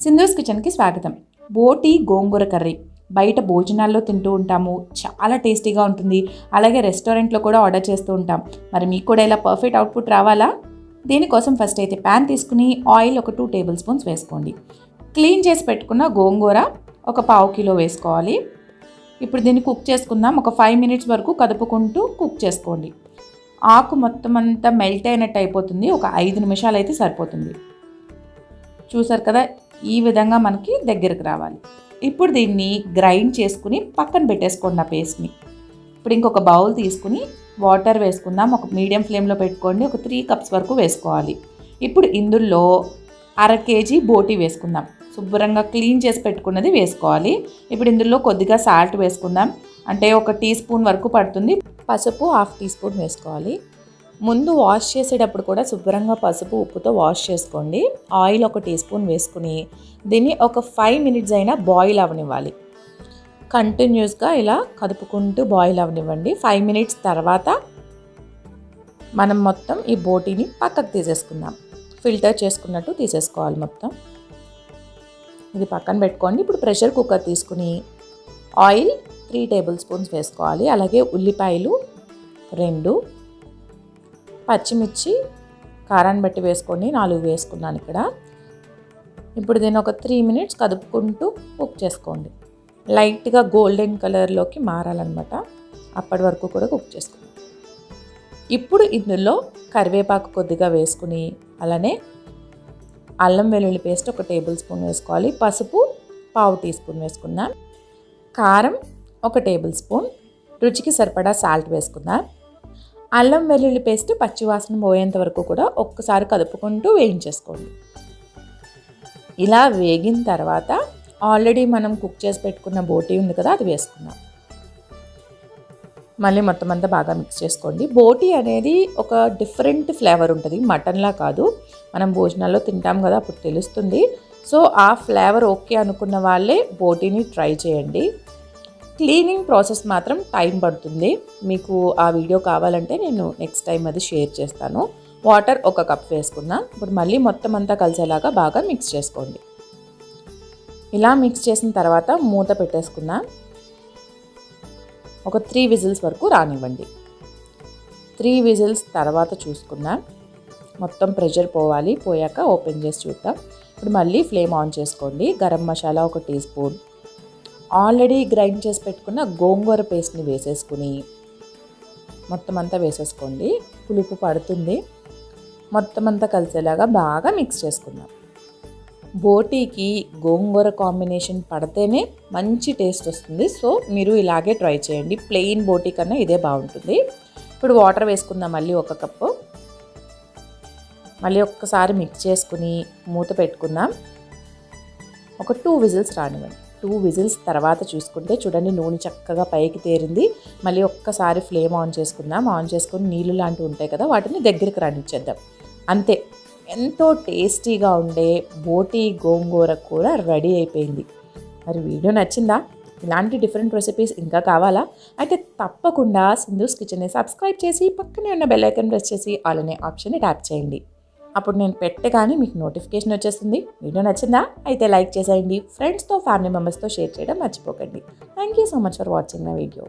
సింధూస్ కిచెన్కి స్వాగతం. బోటి గోంగూర కర్రీ బయట భోజనాల్లో తింటూ ఉంటాము, చాలా టేస్టీగా ఉంటుంది. అలాగే రెస్టారెంట్లో కూడా ఆర్డర్ చేస్తూ ఉంటాం. మరి మీకు కూడా ఇలా పర్ఫెక్ట్ అవుట్పుట్ రావాలా? దీనికోసం ఫస్ట్ అయితే ప్యాన్ తీసుకుని ఆయిల్ ఒక 2 టేబుల్ స్పూన్స్ వేసుకోండి. క్లీన్ చేసి పెట్టుకున్న గోంగూర ఒక 1/2 కిలో వేసుకోవాలి. ఇప్పుడు దీన్ని కుక్ చేసుకుందాం. ఒక 5 మినిట్స్ వరకు కదుపుకుంటూ కుక్ చేసుకోండి. ఆకు మొత్తం అంతా మెల్ట్ అయినట్టు అయిపోతుంది. ఒక 5 నిమిషాలు అయితే సరిపోతుంది. చూసారు కదా, ఈ విధంగా మనకి దగ్గరకు రావాలి. ఇప్పుడు దీన్ని గ్రైండ్ చేసుకుని పక్కన పెట్టేసుకోండి ఆ పేస్ట్ని. ఇప్పుడు ఇంకొక బౌల్ తీసుకుని వాటర్ వేసుకుందాం. ఒక మీడియం ఫ్లేమ్లో పెట్టుకోండి. ఒక 3 కప్స్ వరకు వేసుకోవాలి. ఇప్పుడు ఇందులో 1/2 కేజీ బోటి వేసుకుందాం. శుభ్రంగా క్లీన్ చేసి పెట్టుకున్నది వేసుకోవాలి. ఇప్పుడు ఇందులో కొద్దిగా సాల్ట్ వేసుకుందాం. అంటే 1 టీ స్పూన్ వరకు పడుతుంది. పసుపు 1/2 టీ స్పూన్ వేసుకోవాలి. ముందు వాష్ చేసేటప్పుడు కూడా శుభ్రంగా పసుపు ఉప్పుతో వాష్ చేసుకోండి. ఆయిల్ 1 టీ స్పూన్ వేసుకుని దీన్ని ఒక 5 మినిట్స్ అయినా బాయిల్ అవనివ్వాలి. కంటిన్యూస్గా ఇలా కదుపుకుంటూ బాయిల్ అవనివ్వండి. 5 మినిట్స్ తర్వాత మనం మొత్తం ఈ బోటీని పక్కకు తీసేసుకుందాం. ఫిల్టర్ చేసుకున్నట్టు తీసేసుకోవాలి మొత్తం. ఇది పక్కన పెట్టుకోండి. ఇప్పుడు ప్రెషర్ కుక్కర్ తీసుకుని ఆయిల్ 3 టేబుల్ స్పూన్స్ వేసుకోవాలి. అలాగే ఉల్లిపాయలు 2, పచ్చిమిర్చి కారాన్ని బట్టి వేసుకోండి, 4 వేసుకున్నాను ఇక్కడ. ఇప్పుడు దీన్ని ఒక 3 మినిట్స్ కదుపుకుంటూ కుక్ చేసుకోండి. లైట్గా గోల్డెన్ కలర్లోకి మారాలన్నమాట. అప్పటి వరకు కూడా కుక్ చేసుకోండి. ఇప్పుడు ఇందులో కరివేపాకు కొద్దిగా వేసుకుని అలానే అల్లం వెల్లుల్లి పేస్ట్ 1 టేబుల్ స్పూన్ వేసుకోవాలి. పసుపు 1/2 టీ స్పూన్ వేసుకుందాం. కారం 1 టేబుల్ స్పూన్, రుచికి సరిపడా సాల్ట్ వేసుకుందాం. అల్లం వెల్లుల్లి పేస్ట్ పచ్చివాసన పోయేంత వరకు కూడా ఒక్కసారి కదుపుకుంటూ వేయించేసుకోండి. ఇలా వేగిన తర్వాత ఆల్రెడీ మనం కుక్ చేసి పెట్టుకున్న బోటీ ఉంది కదా, అది వేసుకుందాం. మళ్ళీ మొత్తం అంతా బాగా మిక్స్ చేసుకోండి. బోటీ అనేది ఒక డిఫరెంట్ ఫ్లేవర్ ఉంటుంది, మటన్లా కాదు. మనం భోజనాల్లో తింటాం కదా, అప్పుడు తెలుస్తుంది. సో ఆ ఫ్లేవర్ ఓకే అనుకున్న వాళ్ళే బోటీని ట్రై చేయండి. క్లీనింగ్ ప్రాసెస్ మాత్రం టైం పడుతుంది. మీకు ఆ వీడియో కావాలంటే నేను నెక్స్ట్ టైం అది షేర్ చేస్తాను. వాటర్ 1 కప్ వేసుకుందాం. ఇప్పుడు మళ్ళీ మొత్తం అంతా కలిసేలాగా బాగా మిక్స్ చేసుకోండి. ఇలా మిక్స్ చేసిన తర్వాత మూత పెట్టేసుకుందాం. ఒక 3 విజిల్స్ వరకు రానివ్వండి. 3 విజిల్స్ తర్వాత చూసుకుందాం. మొత్తం ప్రెషర్ పోవాలి. పోయాక ఓపెన్ చేసి చూద్దాం. ఇప్పుడు మళ్ళీ ఫ్లేమ్ ఆన్ చేసుకోండి. Garam masala 1 teaspoon, already grind చేసి పెట్టుకున్న గోంగూర పేస్ట్ని వేసేసుకుని మొత్తం అంతా వేసేసుకోండి. పులుపు పడుతుంది. మొత్తం అంతా కలిసేలాగా బాగా మిక్స్ చేసుకుందాం. బోటీకి గోంగూర కాంబినేషన్ పడితేనే మంచి టేస్ట్ వస్తుంది. సో మీరు ఇలాగే ట్రై చేయండి. ప్లెయిన్ బోటీ కన్నా ఇదే బాగుంటుంది. ఇప్పుడు వాటర్ వేసుకుందాం. మళ్ళీ 1 కప్పు. మళ్ళీ ఒక్కసారి మిక్స్ చేసుకుని మూత పెట్టుకుందాం. ఒక 2 విజిల్స్ రానివ్వండి. 2 విజిల్స్ తర్వాత చూసుకుంటే చూడండి, నూనె చక్కగా పైకి తేరింది. మళ్ళీ ఒక్కసారి ఫ్లేమ్ ఆన్ చేసుకుందాం. ఆన్ చేసుకుని నీళ్ళు లాంటివి ఉంటాయి కదా, వాటిని దగ్గరికి రానిచ్చేద్దాం. అంతే, ఎంతో టేస్టీగా ఉండే బోటీ గోంగూర కూర రెడీ అయిపోయింది. మరి వీడియో నచ్చిందా? ఇలాంటి డిఫరెంట్ రెసిపీస్ ఇంకా కావాలా? అయితే తప్పకుండా సింధూస్ కిచెన్ని సబ్స్క్రైబ్ చేసి పక్కనే ఉన్న బెల్ ఐకాన్ ప్రెస్ చేసి ఆల్ అనే ఆప్షన్ని ట్యాప్ చేయండి. అప్పుడు నేను పెట్టగానే మీకు నోటిఫికేషన్ వచ్చేస్తుంది. వీడియో నచ్చిందా? అయితే లైక్ చేసేయండి. ఫ్రెండ్స్తో, ఫ్యామిలీ మెంబర్స్తో షేర్ చేయడం మర్చిపోకండి. Thank you so much for watching my video.